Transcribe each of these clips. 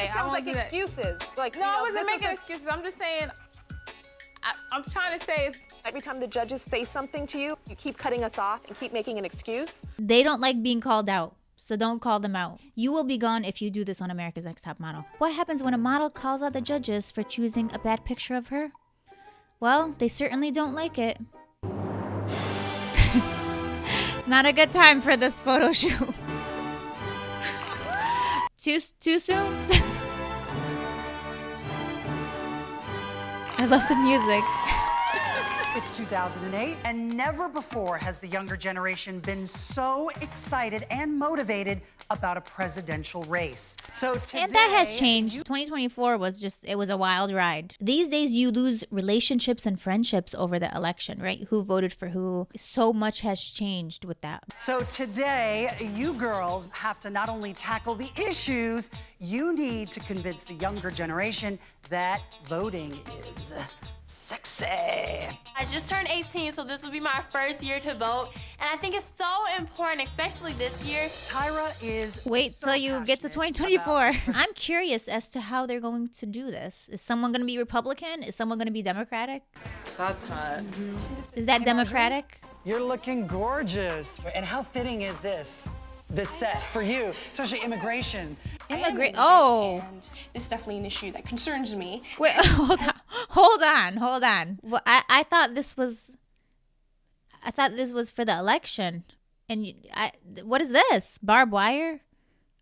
Okay, It sounds like excuses. Like, No, I wasn't making excuses. I'm just saying, I'm trying to say is every time the judges say something to you, you keep cutting us off and keep making an excuse. They don't like being called out, so don't call them out. You will be gone if you do this on America's Next Top Model. What happens when a model calls out the judges for choosing a bad picture of her? Well, they certainly don't like it. Not a good time for this photo shoot. Too soon? I love the music. It's 2008, and never before has the younger generation been so excited and motivated about a presidential race. So today, And that has changed. 2024 it was a wild ride. These days, you lose relationships and friendships over the election, right? Who voted for who. So much has changed with that. So today, you girls have to not only tackle the issues, you need to convince the younger generation that voting is sexy. I just turned 18, so this will be my first year to vote. And I think it's so important, especially this year. Tyra is Wait so till you get to passionate 2024. about- I'm curious as to how they're going to do this. Is someone going to be Republican? Is someone going to be Democratic? that's hot. Is that Democratic? You're looking gorgeous. And how fitting is this set for you, especially immigration? Oh. And it's definitely an issue that concerns me. Wait, hold on. Well, I thought this was for the election. And what is this? Barbed wire?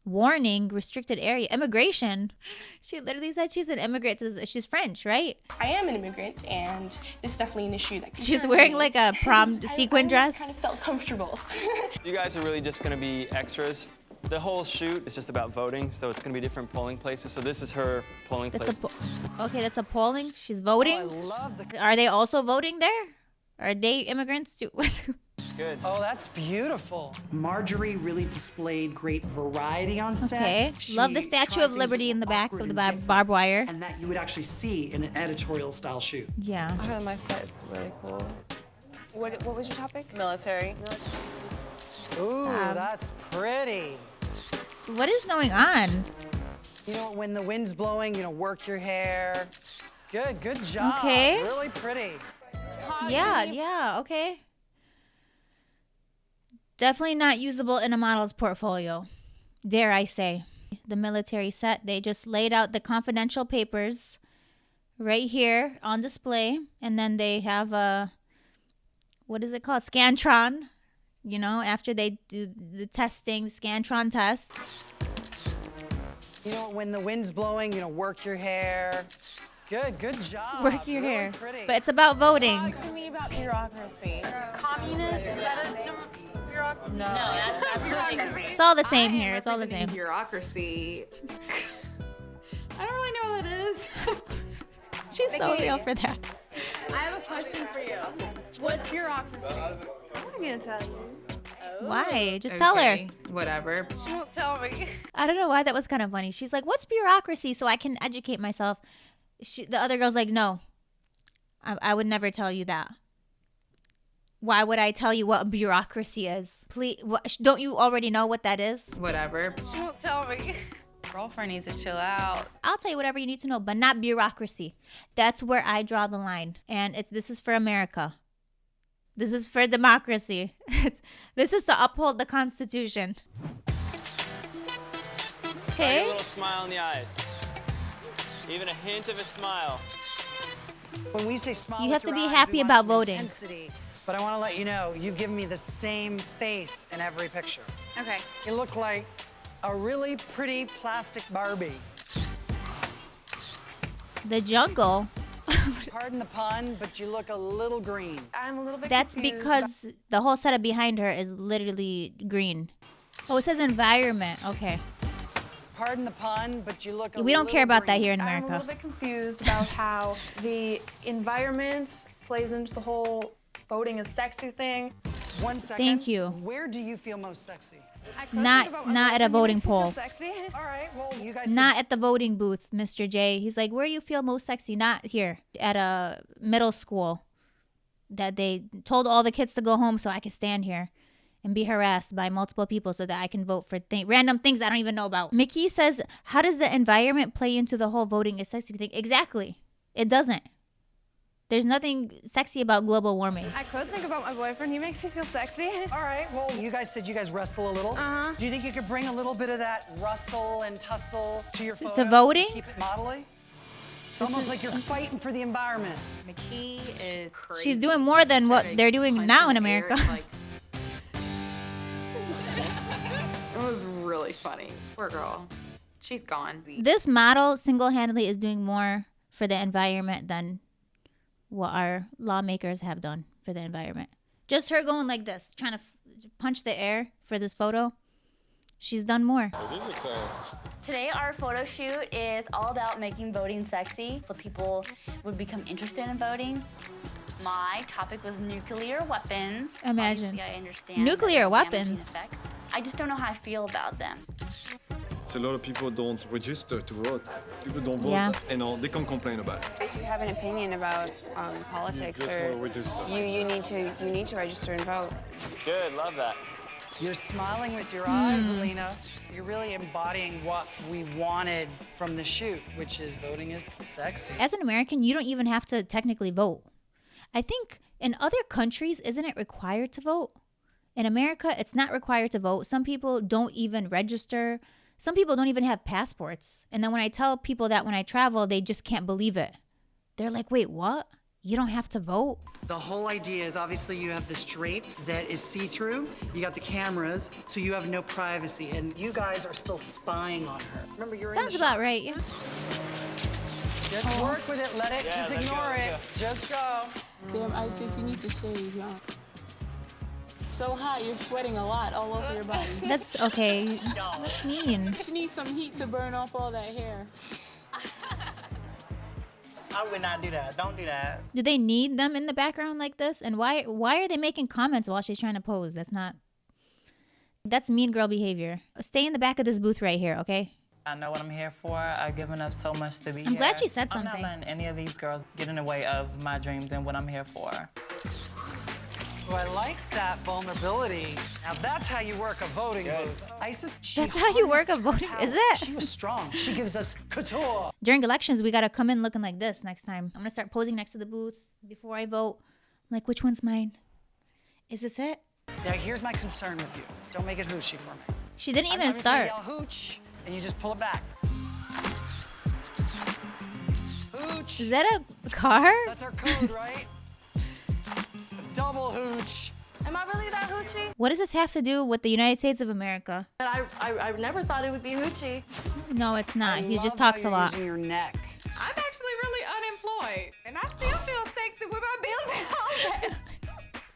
Warning, restricted area, immigration. She literally said she's an immigrant. She's French, right? I am an immigrant, and this is definitely an issue that concerns She's wearing me. like a prom And sequin I dress. just kind of felt comfortable. You guys are really just going to be extras. The whole shoot is just about voting, so it's going to be different polling places. So this is her polling place. Okay, that's a polling. She's voting. Oh, I love the... Are they also voting there? Are they immigrants too? Good. Oh, that's beautiful. Marjorie really displayed great variety on set. Okay. Love the She Statue tried of things Liberty that in the were back awkward of the and different, barbed wire. and that you would actually see in an editorial style shoot. Yeah. I heard my set's really cool. What was your topic? Military. Ooh, that's pretty. What is going on? You know, when the wind's blowing, work your hair. Good job. Okay. Really pretty. Yeah, okay. Definitely not usable in a model's portfolio, dare I say. The military set, they just laid out the confidential papers right here on display. And then they have a, what is it called? Scantron. After they do the testing, Scantron test. You know, when the wind's blowing, work your hair. Good job. Work your Really hair. pretty. But it's about voting. Talk to me about bureaucracy. Communist? Is that a bureaucracy? No, that's bureaucracy. It's all the same here. It's all the same. Bureaucracy. I don't really know what that is. She's so real for that. I have a question for you. What's bureaucracy? I'm not gonna tell you. Why? Just tell her. Whatever. She won't tell me. I don't know why that was kind of funny. She's like, what's bureaucracy so I can educate myself? The other girl's like, no, I would never tell you that. Why would I tell you what bureaucracy is? Please, don't you already know what that is? Whatever. She won't tell me. Girlfriend needs to chill out. I'll tell you whatever you need to know, but not bureaucracy. That's where I draw the line. And this is for America. This is for democracy. This is to uphold the Constitution. Okay. A little smile in the eyes. Even a hint of a smile. When we say smile, You with have to your be eyes, happy we want about some voting. Intensity. But I want to let you know, you've given me the same face in every picture. Okay. You look like a really pretty plastic Barbie. The jungle. Pardon the pun, but you look a little green. I'm a little bit That's confused because the whole setup behind her is literally green. Oh, it says environment. Okay. Pardon the pun, but you look a We don't care little about that green. here in I'm a America. little bit confused about how the environment plays into the whole voting is sexy thing. 1 second. Thank you. Where do you feel most sexy? Not at a voting poll. Sexy. All right, well, you guys Not at the voting booth, Mr. J. He's like, where do you feel most sexy? Not here. At a middle school that they told all the kids to go home so I could stand here and be harassed by multiple people so that I can vote for random things I don't even know about. Mickey says, how does the environment play into the whole voting is sexy thing? Exactly. It doesn't. There's nothing sexy about global warming. I could think about my boyfriend. He makes me feel sexy. All right, well, you guys said you guys wrestle a little. Uh-huh. Do you think you could bring a little bit of that rustle and tussle to your photo? To voting? Keep it modelly? It's almost like you're fighting for the environment. McKee is crazy. She's doing more than what they're doing now in America. It was really funny. Poor girl. She's gone. This model single-handedly is doing more for the environment than what our lawmakers have done for the environment. Just her going like this, trying to punch the air for this photo. She's done more. It is exciting. Today, our photo shoot is all about making voting sexy, so people would become interested in voting. My topic was nuclear weapons. Imagine. Obviously, I understand Nuclear their damaging weapons. effects. I just don't know how I feel about them. So a lot of people don't register to vote. People don't vote, Yeah. and they can't complain about it. If you have an opinion about politics, You just or wanna register. you need to register and vote. Good, love that. You're smiling with your eyes, Alina. You're really embodying what we wanted from the shoot, which is voting is sexy. As an American, you don't even have to technically vote. I think in other countries, isn't it required to vote? In America, it's not required to vote. Some people don't even register. Some people don't even have passports. And then when I tell people that when I travel, they just can't believe it. They're like, wait, what? You don't have to vote? The whole idea is obviously you have this drape that is see-through. You got the cameras, so you have no privacy. And you guys are still spying on her. Remember, you're Sounds in the about shot. right, yeah. Just work with it. Let it. Yeah, just let's go, ignore let's it. go. Just go. Damn, Isis, you need to shave, huh? So hot, you're sweating a lot all over your body. That's okay. That's mean. You need some heat to burn off all that hair. I would not do that. Don't do that. Do they need them in the background like this? And why are they making comments while she's trying to pose? That's mean girl behavior. Stay in the back of this booth right here, okay? I know what I'm here for. I've given up so much to be here. I'm glad she said I'm something. not letting any of these girls get in the way of my dreams and what I'm here for. Oh, I like that vulnerability. Now that's how you work a voting booth. Isis, That's how you work a voting, is it? She was strong. She gives us couture. During elections, we gotta come in looking like this next time. I'm gonna start posing next to the booth before I vote. I'm like, which one's mine? Is this it? Now here's my concern with you. Don't make it hoochy for me. She didn't even I'm just gonna start. yell hooch, and you just pull it back. Hooch. Is that a car? That's our code, right? Double hooch. Am I really that hoochie? What does this have to do with the United States of America? I never thought it would be hoochie. No, it's not. I He love just talks how a you're lot. using your neck. I'm actually really unemployed, and I still feel sexy with my bills at home.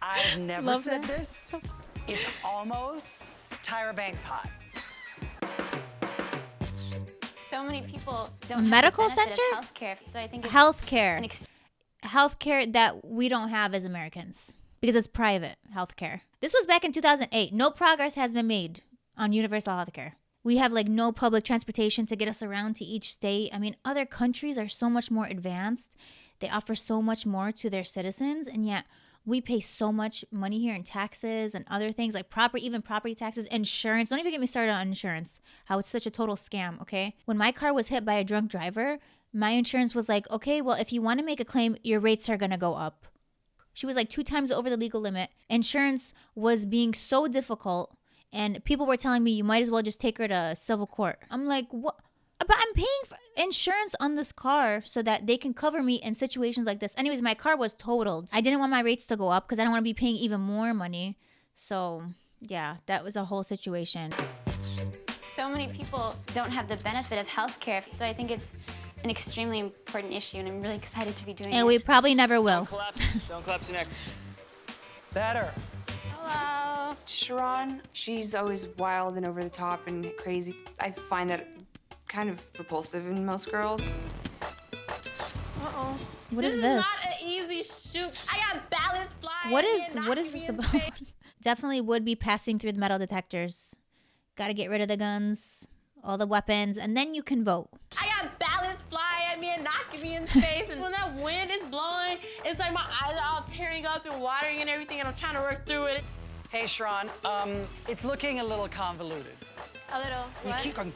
I've never Love said that. this. It's almost Tyra Banks hot. So many people don't Medical have the benefit center? of healthcare, so I think it's Healthcare. Healthcare that we don't have as Americans because it's private healthcare. This was back in 2008. No progress has been made on universal healthcare. We have like no public transportation to get us around to each state. I mean, other countries are so much more advanced. They offer so much more to their citizens, and yet we pay so much money here in taxes and other things like even property taxes, insurance. Don't even get me started on insurance, how it's such a total scam, okay? When my car was hit by a drunk driver, my insurance was like, okay, well, if you want to make a claim, your rates are going to go up. She was like 2 times over the legal limit. Insurance was being so difficult, and people were telling me you might as well just take her to civil court. I'm like, what? But I'm paying for insurance on this car so that they can cover me in situations like this. Anyways, my car was totaled. I didn't want my rates to go up because I don't want to be paying even more money. So, yeah, that was a whole situation. So many people don't have the benefit of healthcare, so I think it's an extremely important issue, and I'm really excited to be doing it. And we probably never will. Don't collapse your neck. Better. Hello. Sharon, she's always wild and over the top and crazy. I find that kind of repulsive in most girls. Uh-oh. What is This this? is not an easy shoot. I got balance flying. What is in, this knocking me in the about? face. Definitely would be passing through the metal detectors. Got to get rid of the guns, all the weapons, and then you can vote. I got balance flying at me and knocking me in the face. And when that wind is blowing, it's like my eyes are all tearing up and watering and everything, and I'm trying to work through it. Hey, Sharon, it's looking a little convoluted. A little. You What? keep going,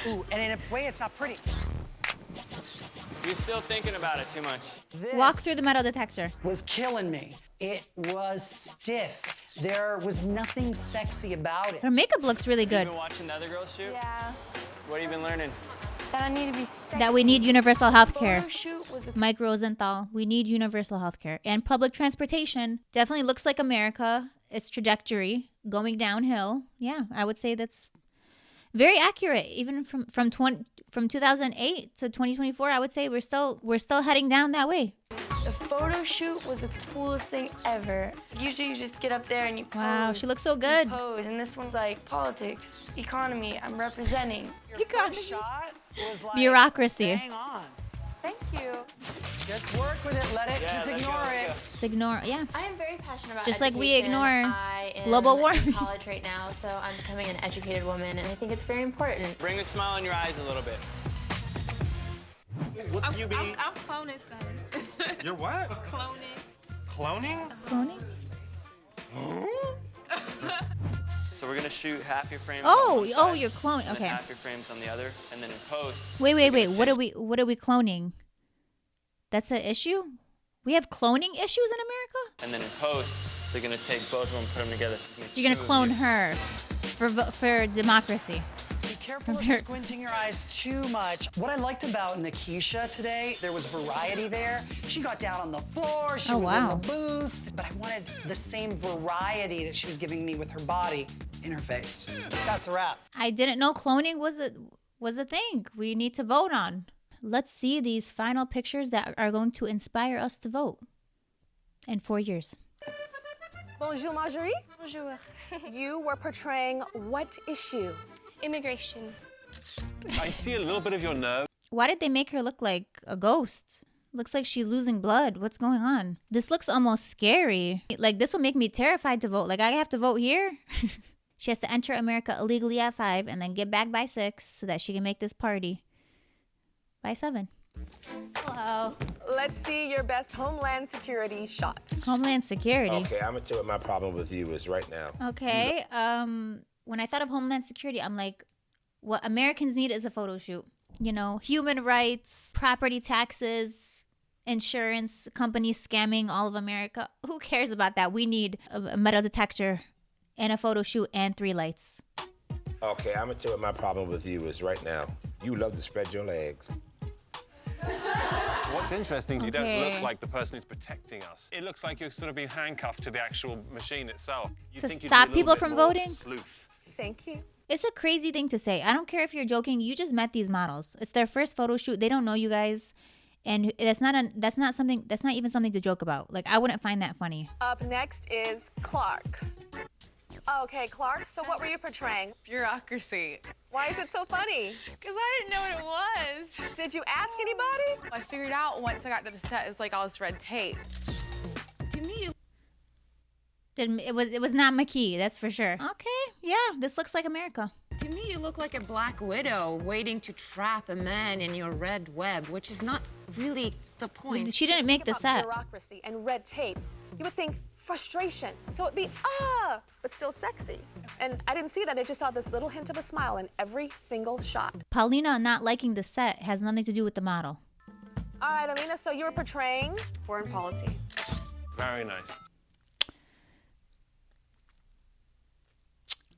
ooh, and in a way, it's not pretty. You're still thinking about it too much. Walk through the metal detector. Was killing me. It was stiff. There was nothing sexy about it. Her makeup looks really good. You been watching the other girls shoot? Yeah. What have you been learning? That I need to be sexy. That we need universal health care. Photoshoot was a Mike Rosenthal, we need universal health care. And public transportation definitely looks like America. Its trajectory going downhill. Yeah, I would say that's very accurate. Even from 2008 to 2024, I would say we're still heading down that way. The photo shoot was the coolest thing ever. Usually you just get up there and you pose. Wow, she looks so good. You pose, and this one's like politics, economy, I'm representing. Your first shot was like, Bureaucracy. hang on. Thank you. Just work with it, let it, just ignore it. Just ignore, yeah. I am very passionate about Just like we education. ignore I am global warming. in college right now, so I'm becoming an educated woman, and I think it's very important. Bring a smile in your eyes a little bit. What do you mean? I'm cloning something. You're what? Cloning. Cloning? Cloning? So we're gonna shoot half your frames. Oh, on one side, you're cloning. and then Okay. half your frames on the other, and then in post. Wait. What are we cloning? That's an issue? We have cloning issues in America? And then in post, they're gonna take both of them, put them together. So you're gonna clone her for democracy. Be careful of squinting your eyes too much. What I liked about Nikisha today, there was variety there. She got down on the floor, she was in the booth, but I wanted the same variety that she was giving me with her body in her face. That's a wrap. I didn't know cloning was a thing we need to vote on. Let's see these final pictures that are going to inspire us to vote in 4 years. Bonjour, Marjorie. Bonjour. You were portraying what issue? Immigration. I see a little bit of your nerve. Why did they make her look like a ghost? Looks like she's losing blood. What's going on? This looks almost scary. Like, this will make me terrified to vote. Like, I have to vote here? She has to enter America illegally at 5 and then get back by 6 so that she can make this party by 7. Hello. Let's see your best Homeland Security shot. Homeland Security. Okay, I'm gonna tell you what my problem with you is right now. Okay. When I thought of Homeland Security, I'm like, what Americans need is a photo shoot. You know, human rights, property taxes, insurance companies scamming all of America. Who cares about that? We need a metal detector and a photo shoot and 3 lights. Okay, I'm gonna tell you what my problem with you is right now. You love to spread your legs. What's interesting is you don't Okay. look like the person who's protecting us. It looks like you're sort of being handcuffed to the actual machine itself. You'd To think you'd stop be a people little bit from more voting? Sleuth. Thank you. It's a crazy thing to say. I don't care if you're joking. You just met these models. It's their first photo shoot. They don't know you guys. And that's not even something to joke about. Like, I wouldn't find that funny. Up next is Clark. Okay, Clark, so what were you portraying? Bureaucracy. Why is it so funny? Because I didn't know what it was. Did you ask anybody? I figured out once I got to the set, it was like all this red tape. To me, It was not McKee, that's for sure. Okay, yeah, this looks like America. To me, you look like a black widow waiting to trap a man in your red web, which is not really the point. She didn't make the About set. bureaucracy and red tape. You would think frustration. So it'd be, but still sexy. And I didn't see that. I just saw this little hint of a smile in every single shot. Paulina not liking the set has nothing to do with the model. All right, Alina, so you were portraying foreign policy. Very nice.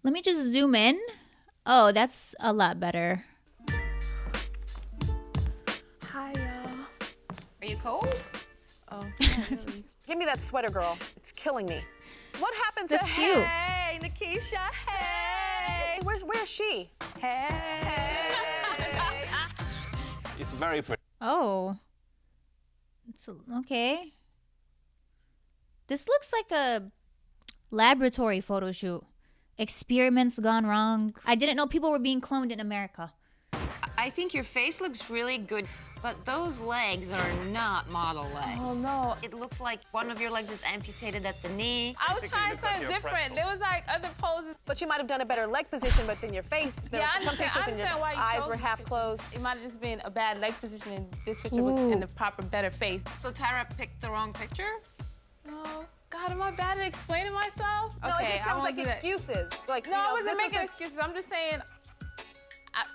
Let me just zoom in. Oh, that's a lot better. Hi, y'all. Are you cold? Oh, not really. Give me that sweater, girl. It's killing me. What happened to That's cute. Hey, Nikisha, hey. Where's she? Hey. It's very pretty. Oh. Okay. This looks like a laboratory photo shoot. Experiments gone wrong. I didn't know people were being cloned in America. I think your face looks really good, but those legs are not model legs. Oh, no. It looks like one of your legs is amputated at the knee. I was trying something different. There was like other poses. But you might have done a better leg position, but then your face, there Yeah, I were some understand, pictures and your why you eyes chose were this half picture. closed. It might have just been a bad leg position in this picture Ooh. in the proper, better face. So Tyra picked the wrong picture? No. God, am I bad at explaining myself? No, it just sounds like excuses. Like, no, you know, I wasn't this making is excuses. I'm just saying,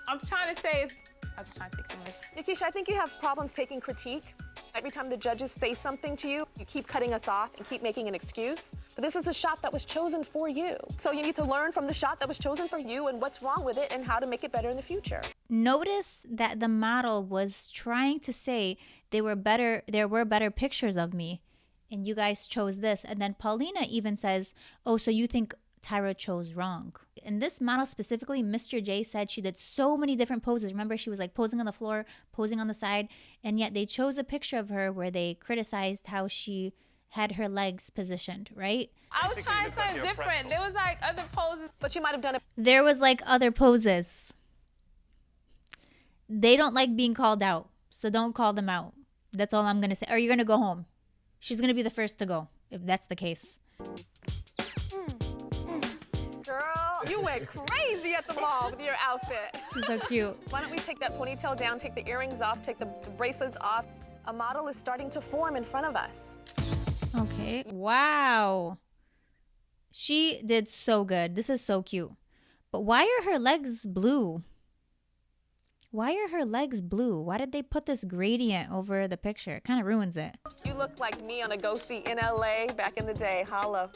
I'm trying to say, I'm just trying to take some risks. Nikisha, I think you have problems taking critique. Every time the judges say something to you, you keep cutting us off and keep making an excuse. But this is a shot that was chosen for you. So you need to learn from the shot that was chosen for you and what's wrong with it and how to make it better in the future. Notice that the model was trying to say there were better pictures of me, and you guys chose this. And then Paulina even says, oh, so you think Tyra chose wrong. In this model specifically, Mr. J said she did so many different poses. Remember, she was like posing on the floor, posing on the side, and yet they chose a picture of her where they criticized how she had her legs positioned, right? I was trying something different. There was like other poses. But you might have done it. There was like other poses. They don't like being called out, so don't call them out. That's all I'm going to say. Or you're going to go home. She's going to be the first to go, if that's the case. Girl, you went crazy at the mall with your outfit. She's so cute. Why don't we take that ponytail down, take the earrings off, take the bracelets off. A model is starting to form in front of us. Okay. Wow. She did so good. This is so cute. But why are her legs blue? Why are her legs blue? Why did they put this gradient over the picture? It kind of ruins it. You look like me on a go-see in LA back in the day. Holla.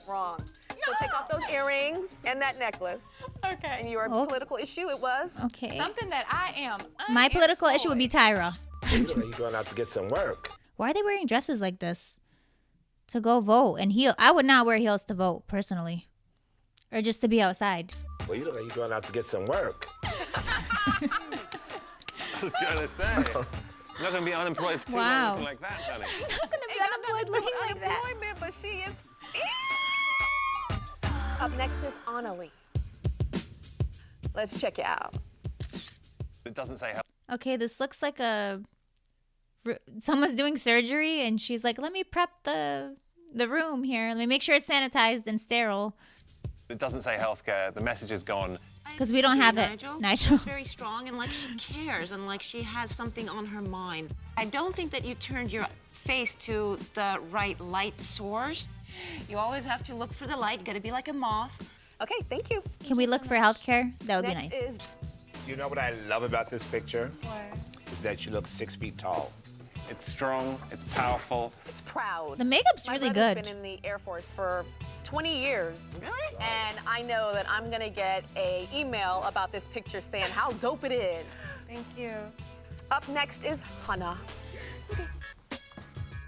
Wrong. So take off those earrings and that necklace. Okay. And your political issue, it was? Okay. Something that I am. My political issue would be Tyra. You're going out to get some work. Why are they wearing dresses like this? To go vote and heel. I would not wear heels to vote, personally. Or just to be outside. Well, you look like you're going out to get some work. I was going to say. You're not going to be unemployed for too long looking like that, honey. You're not going to be unemployed looking like that. Unemployment, but she is... Up next is Annalie. Let's check it out. It doesn't say how. Okay, this looks like someone's doing surgery and she's like, let me prep the room here. Let me make sure it's sanitized and sterile. It doesn't say healthcare. The message is gone. Because we don't have it, Nigel. She's very strong and like she cares and like she has something on her mind. I don't think that you turned your face to the right light source. You always have to look for the light. You gotta be like a moth. Okay, thank you. Can we look for healthcare? That would be nice. You know what I love about this picture? What? Is that you look 6 feet tall. It's strong. It's powerful. It's proud. The makeup's really good. I've been in the Air Force for 20 years. Really? And I know that I'm gonna get an email about this picture saying how dope it is. Thank you. Up next is Hannah.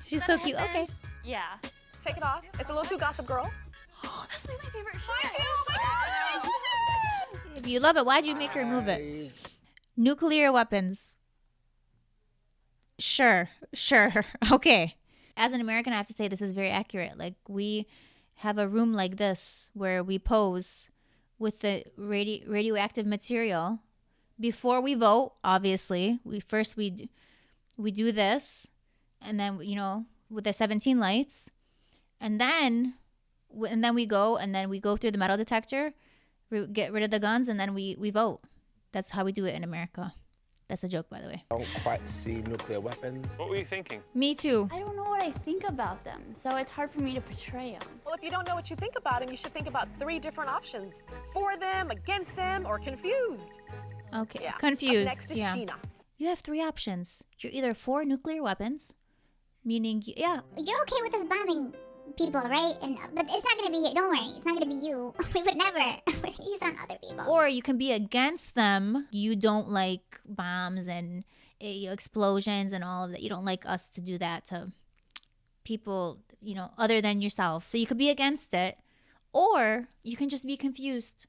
She's so cute. Okay. Yeah. Take it off. It's a little too Gossip Girl. That's like my favorite shirt. Mine too. Oh my God. If you love it, why'd you make her remove it? Nuclear weapons. Sure. Okay. As an American, I have to say this is very accurate. Like, we have a room like this where we pose with the radioactive material before we vote. Obviously, we do this, and then with the 17 lights, and then we go through the metal detector, we get rid of the guns, and then we vote. That's how we do it in America. That's a joke, by the way. I don't quite see nuclear weapons. What were you thinking? Me too. I don't know what I think about them, so it's hard for me to portray them. Well, if you don't know what you think about them, you should think about 3 different options. For them, against them, or confused. Okay, Yeah. confused. Up next is Yeah. Sheena. You have 3 options. You're either for nuclear weapons, meaning, yeah. You're okay with us bombing people, right? But it's not gonna be here. Don't worry, it's not gonna be you. We would never. We're gonna use on other people. Or you can be against them. You don't like bombs and explosions and all of that. You don't like us to do that to people, other than yourself. So you could be against it. Or you can just be confused.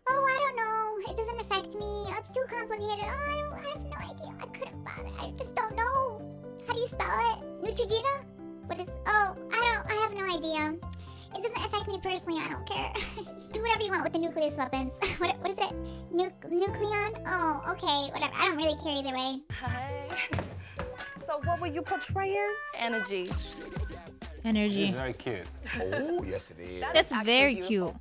Oh, I don't know. It doesn't affect me. It's too complicated. Oh, I have no idea. I couldn't bother. I just don't know. How do you spell it? Neutrogena? What is... Oh, I have no idea. It doesn't affect me personally. I don't care. Do whatever you want with the nucleus weapons. What is it? Nucleon? Oh, okay. Whatever. I don't really care either way. Hi. So what were you portraying? Energy. Energy. It's very cute. Oh, yes it is. That's very cute.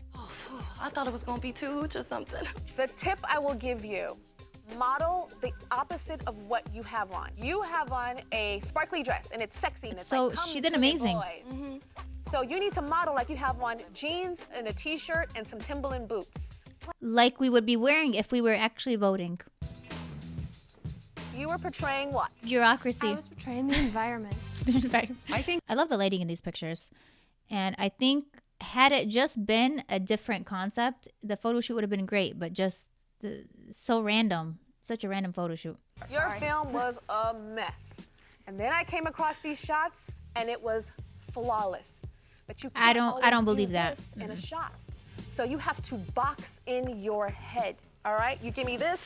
I thought it was gonna be tooch or something. The tip I will give you, model the opposite of what you have on. You have on a sparkly dress and it's sexy and it's So like, come she did to me, amazing. boys. So you need to model like you have on jeans and a t-shirt and some Timberland boots. Like we would be wearing if we were actually voting. You were portraying what? Bureaucracy. I was portraying the environment. I love the lighting in these pictures. And I think had it just been a different concept, the photo shoot would have been great, but just so random. Such a random photo shoot. Your film was a mess. And then I came across these shots and it was flawless. But you can't I don't believe do that. this in a shot. So you have to box in your head. All right? You give me this,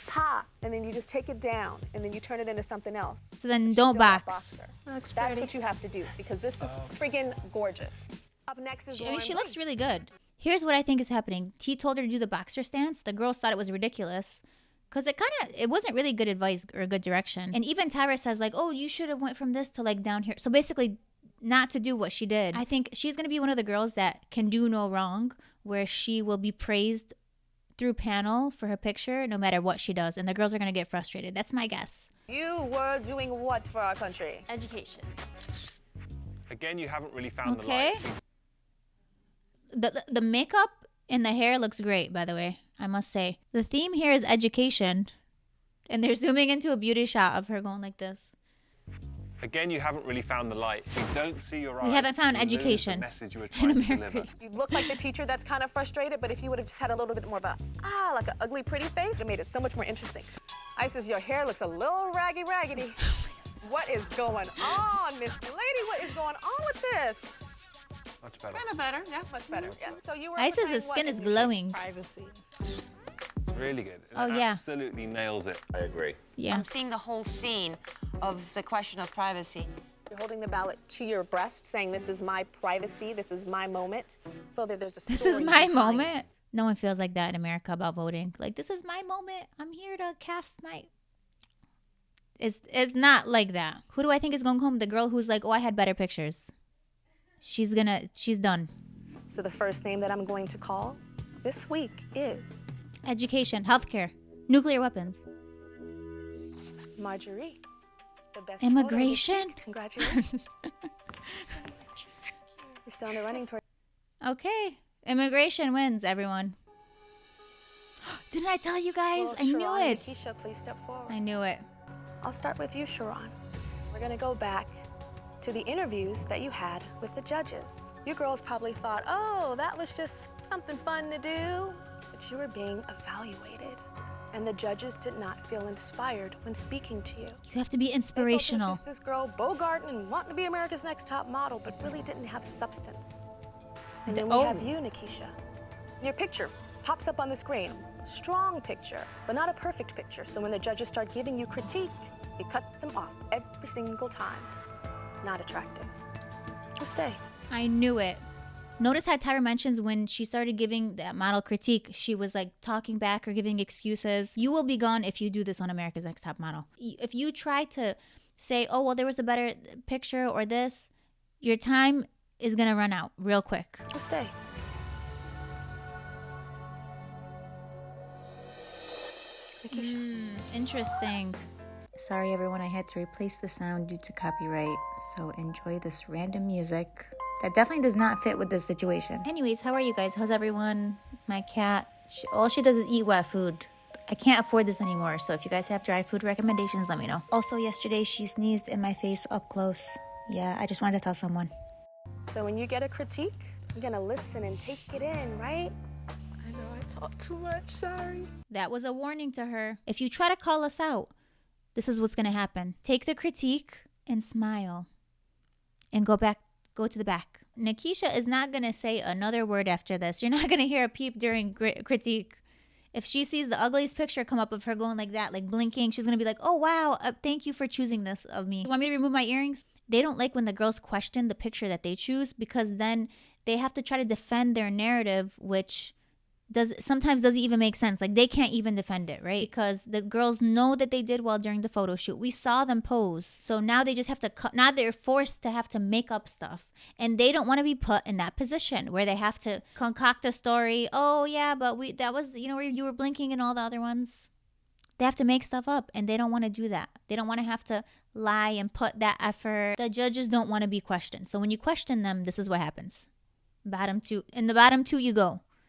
and then you just take it down, and then you turn it into something else. So then don't box. That's what you have to do, because this is friggin' gorgeous. Up next is She looks really good. Here's what I think is happening. He told her to do the boxer stance. The girls thought it was ridiculous. Because it wasn't really good advice or good direction. And even Tyra says like, oh, you should have went from this to like down here. So basically not to do what she did. I think she's going to be one of the girls that can do no wrong, where she will be praised through panel for her picture no matter what she does. And the girls are going to get frustrated. That's my guess. You were doing what for our country? Education. Again, you haven't really found Okay. the light. The makeup and the hair looks great, by the way, I must say. The theme here is education. And they're zooming into a beauty shot of her going like this. Again, you haven't really found the light. If you don't see your eyes, We haven't found you lose the education message you were in trying to America. deliver. You look like the teacher that's kind of frustrated, but if you would have just had a little bit more of a, like an ugly, pretty face, it made it so much more interesting. Isis, your hair looks a little raggedy. What is going on, Miss Lady? What is going on with this? Much better. Kind of better, yeah. Much better, yeah. So you were Isis's portraying skin what is in your glowing. privacy? Really good. Oh, It yeah. Absolutely nails it. I agree. Yeah. I'm seeing the whole scene of the question of privacy. You're holding the ballot to your breast, saying, this is my privacy, this is my moment. So there's a story This is my behind moment. No one feels like that in America about voting. Like, this is my moment. I'm here to cast my... It's not like that. Who do I think is going home? The girl who's like, oh, I had better pictures. She's done. So the first name that I'm going to call this week is... Education, healthcare, nuclear weapons. Marjorie. The best Immigration? Congratulations. You're still in the running toward... Okay. Immigration wins, everyone. Didn't I tell you guys? Well, I knew Sharon and it. Keisha, please step forward. I knew it. I'll start with you, Sharon. We're gonna go back to the interviews that you had with the judges. You girls probably thought, oh, that was just something fun to do. But you were being evaluated. And the judges did not feel inspired when speaking to you. You have to be inspirational. They thought it was just this girl bogarting and wanting to be America's Next Top Model, but really didn't have substance. And then we have you, Nikisha. Your picture pops up on the screen. Strong picture, but not a perfect picture. So when the judges start giving you critique, you cut them off every single time. Not attractive. Who stays? I knew it. Notice how Tyra mentions when she started giving that model critique, she was like talking back or giving excuses. You will be gone if you do this on America's Next Top Model. If you try to say, oh, well, there was a better picture or this, your time is going to run out real quick. Who stays? Interesting. Sorry everyone, I had to replace the sound due to copyright, so enjoy this random music that definitely does not fit with this situation. Anyways, how are you guys? How's everyone? My cat, all she does is eat wet food. I can't afford this anymore, so if you guys have dry food recommendations, let me know. Also, yesterday she sneezed in my face up close. Yeah, I just wanted to tell someone. So when you get a critique, you're gonna listen and take it in, right? I know I talk too much, sorry. That was a warning to her. If you try to call us out, this is what's going to happen. Take the critique and smile. And go to the back. Nikisha is not going to say another word after this. You're not going to hear a peep during critique. If she sees the ugliest picture come up of her going like that, like blinking, she's going to be like, oh, wow, thank you for choosing this of me. You want me to remove my earrings? They don't like when the girls question the picture that they choose, because then they have to try to defend their narrative, which sometimes doesn't even make sense. Like, they can't even defend it, right? Because the girls know that they did well during the photo shoot. We saw them pose. So now they just have to now they're forced to have to make up stuff. And they don't want to be put in that position where they have to concoct a story. Oh yeah, but that was, where you were blinking and all the other ones. They have to make stuff up, and they don't want to do that. They don't want to have to lie and put that effort. The judges don't want to be questioned. So when you question them, this is what happens. Bottom two. In the bottom two you go.